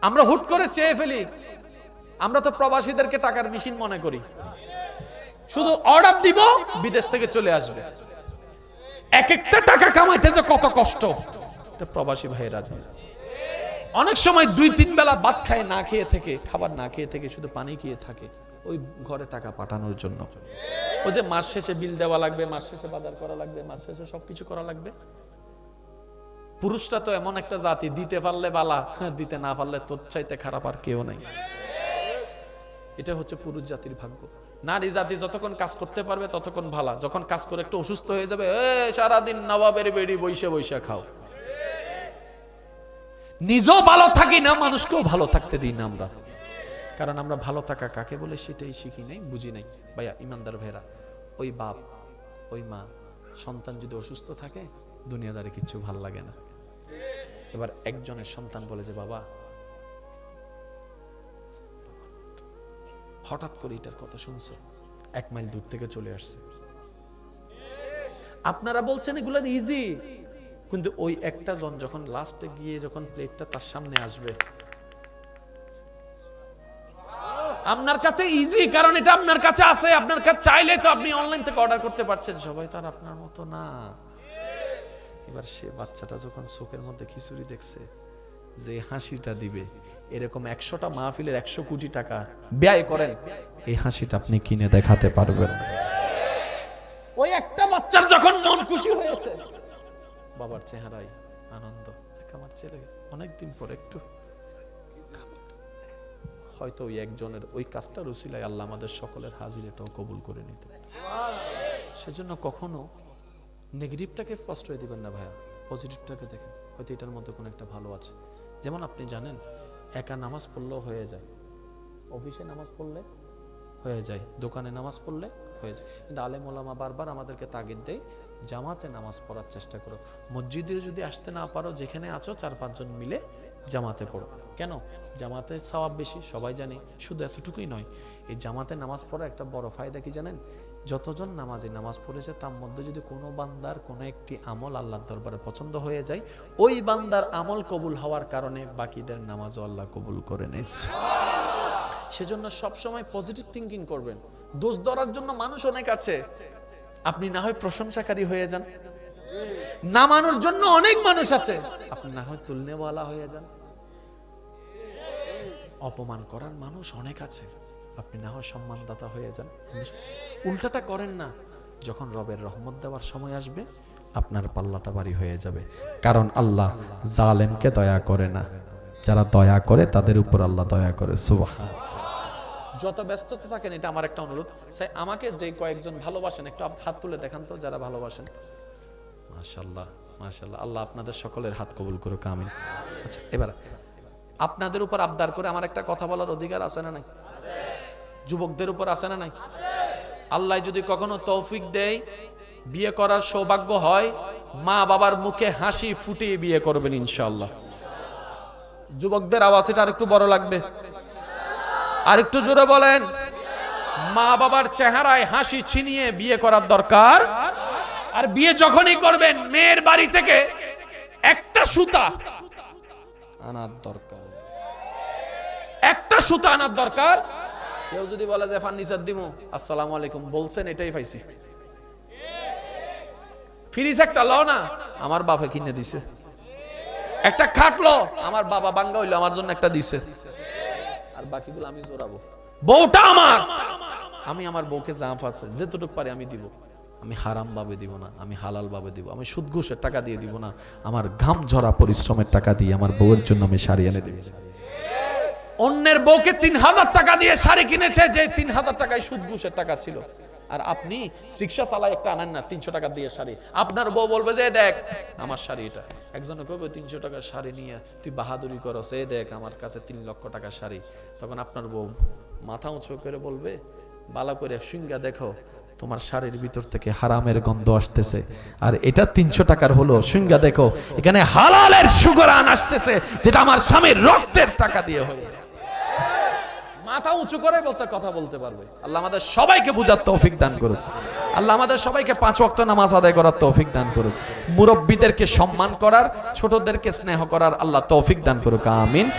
আমরা হুট করে চেয়ে ফেলি, আমরা তো প্রবাসীদেরকে টাকার মেশিন মনে করি, শুধু অর্ডার দিব বিদেশ থেকে চলে আসবে। এক একটা টাকা কামাইতে যে কত কষ্ট এটা প্রবাসী ভাইয়েরা জানে। অনেক সময় 2-3 বেলা ভাত খায় না খেয়ে থেকে, খাবার না খেয়ে থেকে, শুধু পানি খেয়ে থাকে ওই ঘরে টাকা পাঠানোর জন্য। ওই যে মাস শেষে বিল দেওয়া লাগবে, মাস শেষে বাজার করা লাগবে, মাস শেষে সবকিছু করা লাগবে। পুরুষরা তো এমন একটা জাতি, দিতে পারলে বালা, দিতে না পারলে তোর চাইতে খারাপ আর কেউ নাই। এটা হচ্ছে পুরুষ জাতির ভাগ্য। নারী জাতি যতক্ষণ কাজ করতে পারবে ততক্ষণ ভালো, যখন কাজ করে একটু অসুস্থ হয়ে যাবে, সারাদিন নবাবের বেড়ি বইসে বইসে খাও। নিজেও ভালো থাকি না, মানুষকেও ভালো থাকতে দিই না আমরা। কারণ আমরা ভালো থাকা কাকে বলে সেটাই শিখি নাই, বুঝি নাই। ভাইয়া ইমানদার ভাইরা, ওই বাপ ওই মা সন্তান যদি অসুস্থ থাকে দুনিয়াদারে কিচ্ছু ভাল লাগে না। এবার একজনের সন্তান বলে যে বাবা, হঠাৎ করে এটার কথা শুনছে, 1 মাইল দূর থেকে চলে আসছে। আপনারা বলছেন এগুলো ইজি, কিন্তু ওই একটা জন যখন লাস্টে গিয়ে যখন প্লেটটা তার সামনে আসবে, আপনার কাছে ইজি কারণ এটা আপনার কাছে আছে, আপনার কাছে চাইলে তো আপনি অনলাইন থেকে অর্ডার করতে পারছেন। সবাই তো আর আপনার মতো না। এবার সে বাচ্চাটা যখন চোখের মধ্যে খিচুড়ি দেখছে, যে হাসিটা দিবে, এরকম 100টা মাহফিলের 100 কোটি টাকা ব্যয় করেন, এই হাসিটা আপনি কিনে দেখাতে পারবেন। ওই একটা বাচ্চার যখন মন খুশি হয়েছে, বাবার চেহারায় আনন্দ, আমার ছেলে অনেকদিন পর একটু, হয়তো ওই একজনের ওই কাজটার উসিলায় আল্লাহ আমাদের সকলের হাজিরাটাও কবুল করে নিতে। সেজন্য কখনো নেগেটিভটাকে প্রশ্রয় দিবেন না ভাইয়া, পজিটিভটাকে দেখেন, হয়তো এটার মধ্যে কোনো একটা ভালো আছে। যেমন আপনি জানেন, একা নামাজ পড়লেও হয়ে যায়, অফিসে নামাজ পড়লে হয়ে যায়, দোকানে নামাজ পড়লে হয়ে যায়, কিন্তু আলেম ওলামা বারবার আমাদেরকে তাগিদ দেয় জামাতে নামাজ পড়ার চেষ্টা করো। মসজিদে যদি আসতে না পারো, যেখানে আছো 4-5 জন মিলে জামাতে পড়ো। কেন? জামাতে সওয়াব বেশি, সবাই জানি। শুধু এতটুকুই নয়, এই জামাতে নামাজ পড়া একটা বড় ফায়দা কি জানেন? যতজন নামাজি নামাজ পড়েছে তার মধ্যে যদি কোনো বান্দার কোনো একটি আমল আল্লাহর দরবারে পছন্দ হয়ে যায়, ওই বান্দার আমল কবুল হওয়ার কারণে বাকিদের নামাজও আল্লাহ কবুল করে নেয়। সেজন্য সবসময় পজিটিভ থিঙ্কিং করবেন। দোষ ধরার জন্য মানুষ অনেক আছে, আপনি না হয় প্রশংসাকারী হয়ে যান। না মানার জন্য অনেক মানুষ আছে, আপনি না হয় তুলনেওয়ালা হয়ে যান। অপমান করার মানুষ অনেক আছে, আপনি না হয় সম্মানদাতা হয়ে যান। উল্টাটা করেন না। যখন রবের রহমত দেওয়ার সময় আসবে, আপনার পাল্লাটা ভারী হয়ে যাবে। কারণ আল্লাহ জালেমকে দয়া করে না, যারা দয়া করে তাদের উপর আল্লাহ দয়া করে। সুবহানাল্লাহ। যত ব্যস্ততা থাকেন, এটা আমার একটা অনুরোধ, আমাকে যে কয়েকজন ভালোবাসেন একটু হাত তুলে দেখান তো, যারা ভালোবাসেন। মাশাআল্লাহ মাশাআল্লাহ, আল্লাহ আপনাদের সকলের হাত কবুল করুক, আমিন। আচ্ছা, এবার আপনাদের উপর আবদার করে আমার একটা কথা বলার অধিকার আছে না নাই? যুবকদের উপর আছে না নাই? আল্লাহ যদি কখনো তৌফিক দেয়, বিয়ে করার সৌভাগ্য হয়, মা বাবার মুখে হাসি ফুটিয়ে বিয়ে করবেন ইনশাআল্লাহ। যুবকদের আওয়াজ এটা আরেকটু বড় লাগবে, আর একটু জোরে বলেন। মা বাবার চেহারায় হাসি ছিনিয়ে বিয়ে করার দরকার। আর বিয়ে যখনই করবেন, মেয়ের বাড়ি থেকে একটা সুতা আনার দরকার, একটা সুতা আনার দরকার। কেউ যদি বলে যে ফার্নিচার দিমু, আসসালামু আলাইকুম বলছেন, এটাই পাইছি। ফ্রিজ একটা লো না, আমার বাবা কিনে দিছে। একটা খাটলো, আমার বাবা বাঙ্গা হইলো, আমার জন্য একটা দিছে। আর বাকিগুলো আমি জোরাবো। বউটা আমার, আমি আমার বউকে যা আছে যেতটুকু পারি আমি দিব। আমি হারাম ভাবে দিব না, আমি হালাল ভাবে দিব। আমি সুদ ঘুষের টাকা দিয়ে দিব না, আমার ঘাম ঝরা পরিশ্রমের টাকা দিয়ে আমার বউয়ের জন্য আমি শাড়ি এনে দেব। অন্যের বউকে 3000 টাকা দিয়ে শাড়ি কিনেছে, যে 3000 টাকায় সুদ ঘুষের টাকা ছিল। আর আপনি রিক্সা চালায় একটা আনেন না 300 টাকা দিয়ে শাড়ি, আপনার বউ বলবে যে দেখ আমার শাড়ি এটা। একজনে কবে 300 টাকার শাড়ি নিয়ে তুই বাহাদুরি করস, এই দেখ আমার কাছে 3 লক্ষ টাকার শাড়ি। তখন আপনার বউ মাথা উঁচু করে বলবে, ভালো করে শুঙ্গা দেখো, তোমার শাড়ির ভিতর থেকে হারামের গন্ধ আসতেছে। আর এটা 300 টাকার হলো, শুঙ্গা দেখো এখানে হালালের সুগরান আসতেছে, যেটা আমার স্বামীর রক্তের টাকা দিয়ে হলো। মাথা উঁচু করে বলতে কথা বলতে পারবে। আল্লাহ আমাদের সবাইকে বুঝার তৌফিক দান করুক। আল্লাহ আমাদের সবাইকে 5 ওয়াক্ত নামাজ আদায় করার তৌফিক দান করুক। মুরব্বীদেরকে সম্মান করার, ছোটদেরকে স্নেহ করার আল্লাহ তৌফিক দান করুক, আমিন।